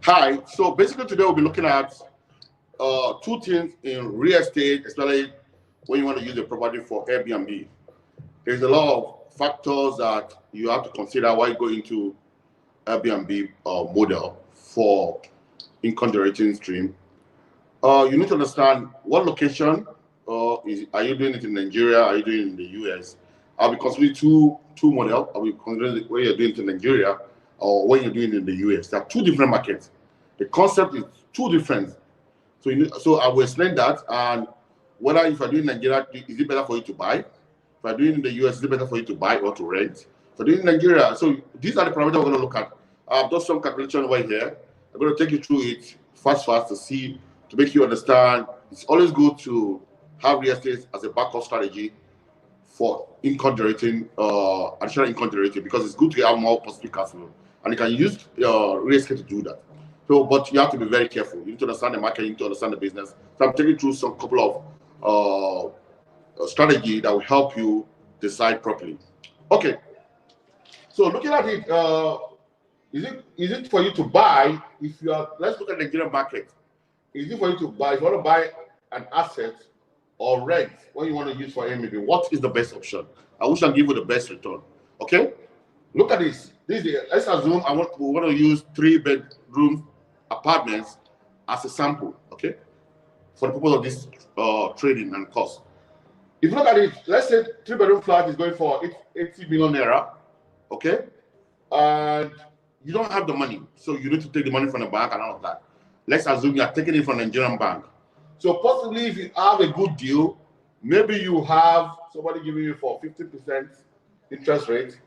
Hi. So basically today we'll be looking at two things in real estate, especially when you want to use the property for Airbnb. There's a lot of factors that you have to consider while you go into Airbnb model for income generating stream. You need to understand what location are you doing it in Nigeria? Are you doing it in the US? I'll be considering two model. I'll be considering where you're doing it in Nigeria or when you're doing it in the US. There are two different markets. The concept is two different. So I will explain that, and whether if you're doing Nigeria, is it better for you to buy? If you're doing in the US, is it better for you to buy or to rent? For doing Nigeria, so these are the parameters we're going to look at. I've done some calculation right here. I'm going to take you through it fast to make you understand. It's always good to have real estate as a backup strategy for income generating, additional income generating, because it's good to have more positive cash flow, and you can use real estate to do that. So, but you have to be very careful. You need to understand the market. You need to understand the business. So, I'm taking through some couple of strategy that will help you decide properly. Okay. So, looking at it, is it for you to buy? If you are, let's look at the Nigerian market. Is it for you to buy? If you want to buy an asset or rent, what you want to use for Airbnb, what is the best option? I wish I'll give you the best return. Okay. Look at this. Let's assume we want to use 3-bedroom apartments as a sample, okay, for the purpose of this trading and cost. If you look at it, let's say 3-bedroom flat is going for 80 million naira, okay, and you don't have the money, so you need to take the money from the bank and all of that. Let's assume you are taking it from the Nigerian bank. So possibly, if you have a good deal, maybe you have somebody giving you for 50% interest rate,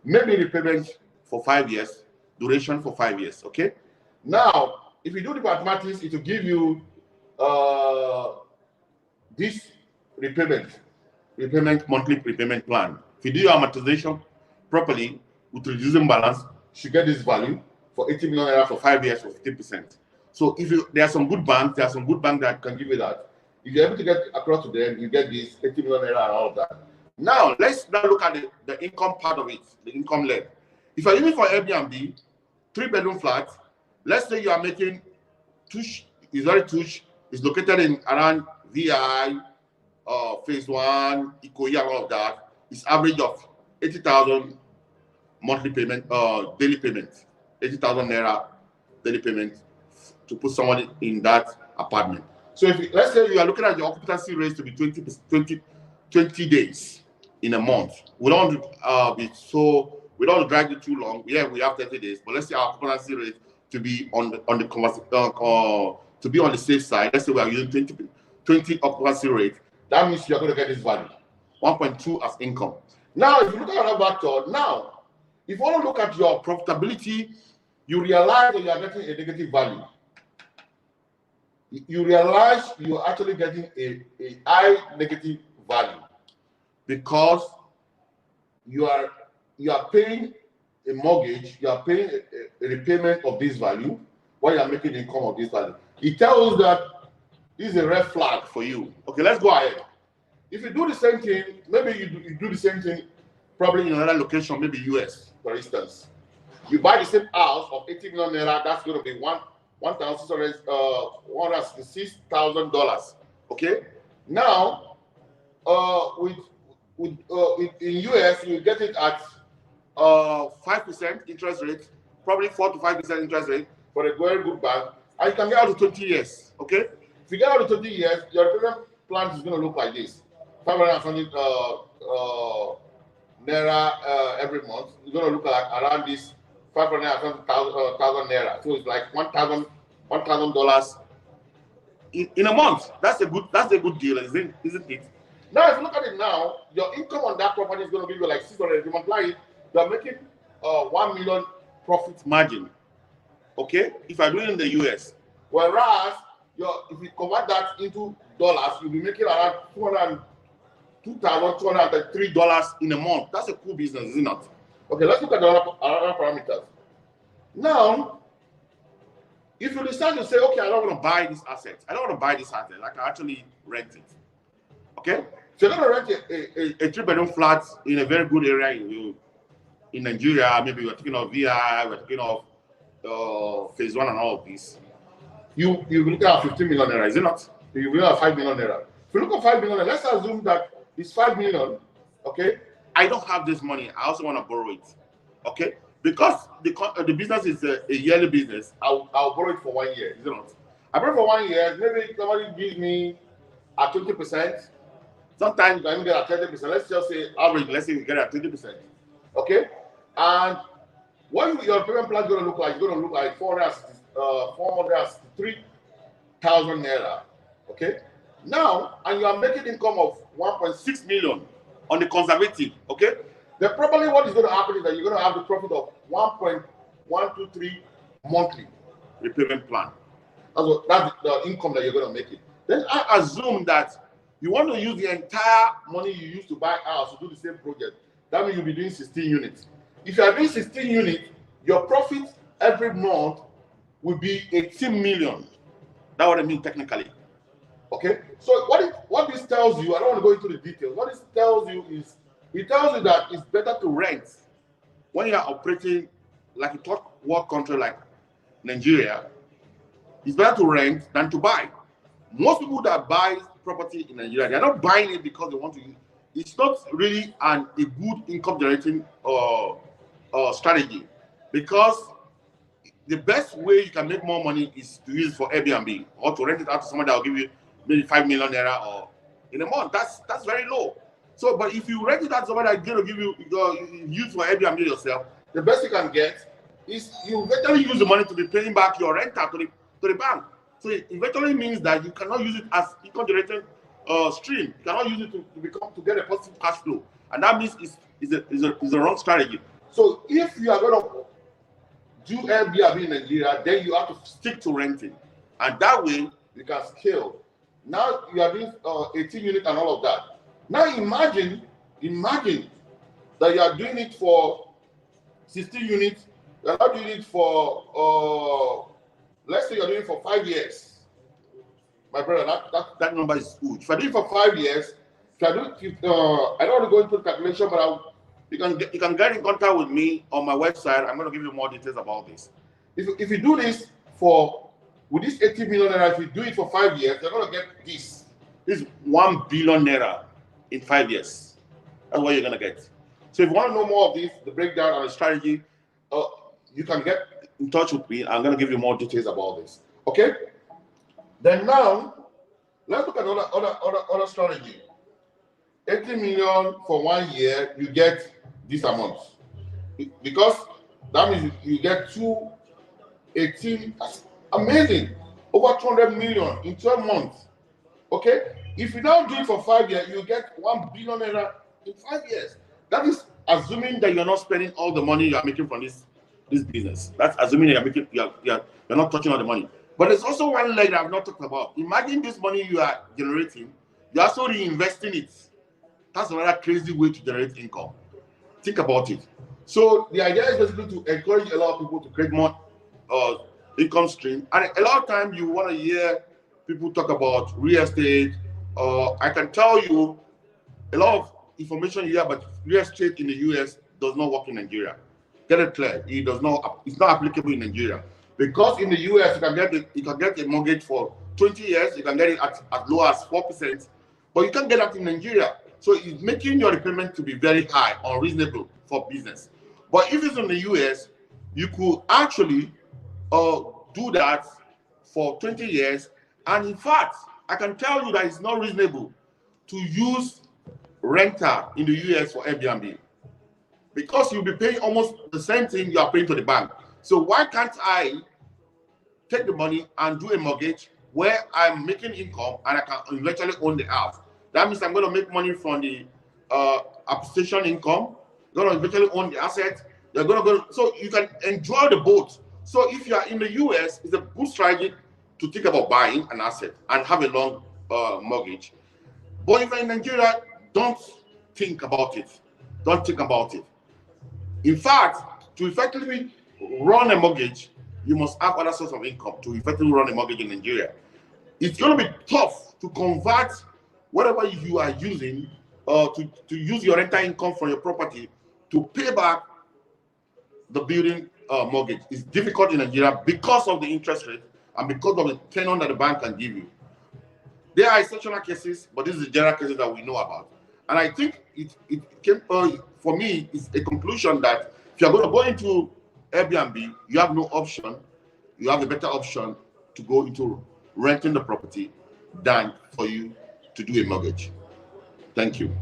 maybe repayment for 5 years, duration for 5 years, okay? Now, if you do the mathematics, it will give you this monthly repayment plan. If you do your amortization properly with reducing balance, you should get this value for 80 million naira for 5 years for 50%. So there are some good banks, that can give you that. If you're able to get across to them, you get this 80 million naira and all of that. Now, let's now look at the income part of it, the income leg. If you're using for Airbnb, 3-bedroom flat, let's say you are making Tush, is very Tush, is located in around VI, phase 1, Ikoyi, and all of that. It's average of 80,000 monthly payment, daily payment, 80,000 naira daily payment to put someone in that apartment. So let's say you are looking at your occupancy rate to be 20 days in a month. We don't we don't drag it too long. Yeah, we have 30 days, but let's say our occupancy rate to be on the safe side. Let's say we are using 20 occupancy rate. That means you are going to get this value, 1.2 as income. Now, if you look at that factor, now, if you want to look at your profitability, you realize that you are getting a negative value. You realize you are actually getting a high negative value because you are paying a mortgage, you are paying a repayment of this value while you are making income of this value. It tells that this is a red flag for you. Okay, let's go ahead. If you do the same thing, maybe you do the same thing probably in another location, maybe US, for instance. You buy the same house of 80 million naira, that's going to be $166,000. Okay. Now, in US, you get it at 5% interest rate, probably 4 to 5% interest rate for a very good bank, and you can get out to 20 years. Okay. If you get out to 20 years, your repayment plan is going to look like this: 500 naira every month. It's going to look like around this 500,000 naira. So it's like $1,000 in a month. That's a good deal, isn't it? Now, if you look at it now, your income on that property is going to give you like 600. If you multiply it, you are making 1 million profit margin. Okay, if I do it in the US, whereas if you convert that into dollars, you'll be making around $2,203 in a month. That's a cool business, isn't it? Okay, let's look at the other parameters. Now, if you decide to say, okay, I don't want to buy this asset, I can actually rent it. Okay? So you're going to rent a 3-bedroom flat in a very good area in Nigeria. Maybe we're talking of VI, we're talking of phase one and all of this, you look at 15 million naira, is it not? You look at 5 million naira. If you look at 5 million, let's assume that it's 5 million. Okay, I don't have this money. I also want to borrow it. Okay, because the business is a yearly business. I'll borrow it for 1 year. Is it not? I borrow for 1 year. Maybe somebody gives me at 20%. Sometimes you can even get at 30%. Let's just say average. Let's say you get at 20%. Okay, and what your payment plan is going to look like? It's going to look like 463,000 naira. Okay, now, and you are making income of 1.6 million on the conservative. Okay, then probably what is going to happen is that you're going to have the profit of 1.123 monthly repayment plan. That's the income that you're going to make it. Then I assume that you want to use the entire money you used to buy house to do the same project. That means you'll be doing 16 units. If you are doing 16 units, your profit every month will be 18 million. That's what I mean technically. Okay? So what this tells you, I don't want to go into the details. What this tells you is, it tells you that it's better to rent when you are operating like a third world country like Nigeria. It's better to rent than to buy. Most people that buy property in Nigeria, they're not buying it because they want to use. It's not really a good income generating strategy, because the best way you can make more money is to use it for Airbnb or to rent it out to someone that will give you maybe 5 million naira or in a month. That's very low. So, but if you rent it out to someone that's going to give you use for Airbnb yourself, the best you can get is you eventually use the money to be paying back your renter to the bank. So it eventually means that you cannot use it as income generating stream. You cannot use it to get a positive cash flow, and that means it's a wrong strategy. So if you are going to do Airbnb in Nigeria, then you have to stick to renting, and that way you can scale. Now you are doing 18 units and all of that. Now imagine that you are doing it for 16 units. You are not doing it for let's say you're doing it for 5 years. My brother, that number is huge. If I do it for 5 years, I don't want to go into the calculation, but you can get in contact with me on my website. I'm going to give you more details about this. If you do this with this 80 million naira, if you do it for 5 years, you're going to get this 1 billion naira in 5 years. That's what you're going to get. So if you want to know more of this, the breakdown and the strategy, you can get in touch with me. I'm going to give you more details about this. Okay? Then now, let's look at other strategy. 80 million for 1 year, you get this amount. Because that means you get 218. That's amazing. Over 200 million in 12 months. Okay? If you now do it for 5 years, you get 1 billion naira in 5 years. That is assuming that you're not spending all the money you are making from this business. That's assuming that you're not touching all the money. But there's also one leg that I've not talked about. Imagine this money you are generating, you're also reinvesting it. That's another crazy way to generate income. Think about it. So the idea is basically to encourage a lot of people to create more income stream. And a lot of times you want to hear people talk about real estate. I can tell you a lot of information here, but real estate in the US does not work in Nigeria. Get it clear. It's not applicable in Nigeria. Because in the US, you can get a mortgage for 20 years, you can get it as low as 4%, but you can't get that in Nigeria. So it's making your repayment to be very high, unreasonable for business. But if it's in the US, you could actually do that for 20 years. And in fact, I can tell you that it's not reasonable to use renter in the US for Airbnb, because you'll be paying almost the same thing you are paying to the bank. So why can't I take the money and do a mortgage where I'm making income and I can eventually own the house? That means I'm going to make money from the appreciation income. You're going to eventually own the asset. You're going to go, so you can enjoy the both. So if you are in the US, it's a good strategy to think about buying an asset and have a long mortgage. But if you're in Nigeria, don't think about it. Don't think about it. In fact, to effectively run a mortgage, you must have other sources of income to effectively run a mortgage in Nigeria. It's going to be tough to convert whatever you are using to use your rental income from your property to pay back the building mortgage. It's difficult in Nigeria because of the interest rate and because of the tenure that the bank can give you. There are exceptional cases, but this is the general cases that we know about. And I think it came, for me, it's a conclusion that if you're going to go into Airbnb, you have no option. You have a better option to go into renting the property than for you to do a mortgage. Thank you.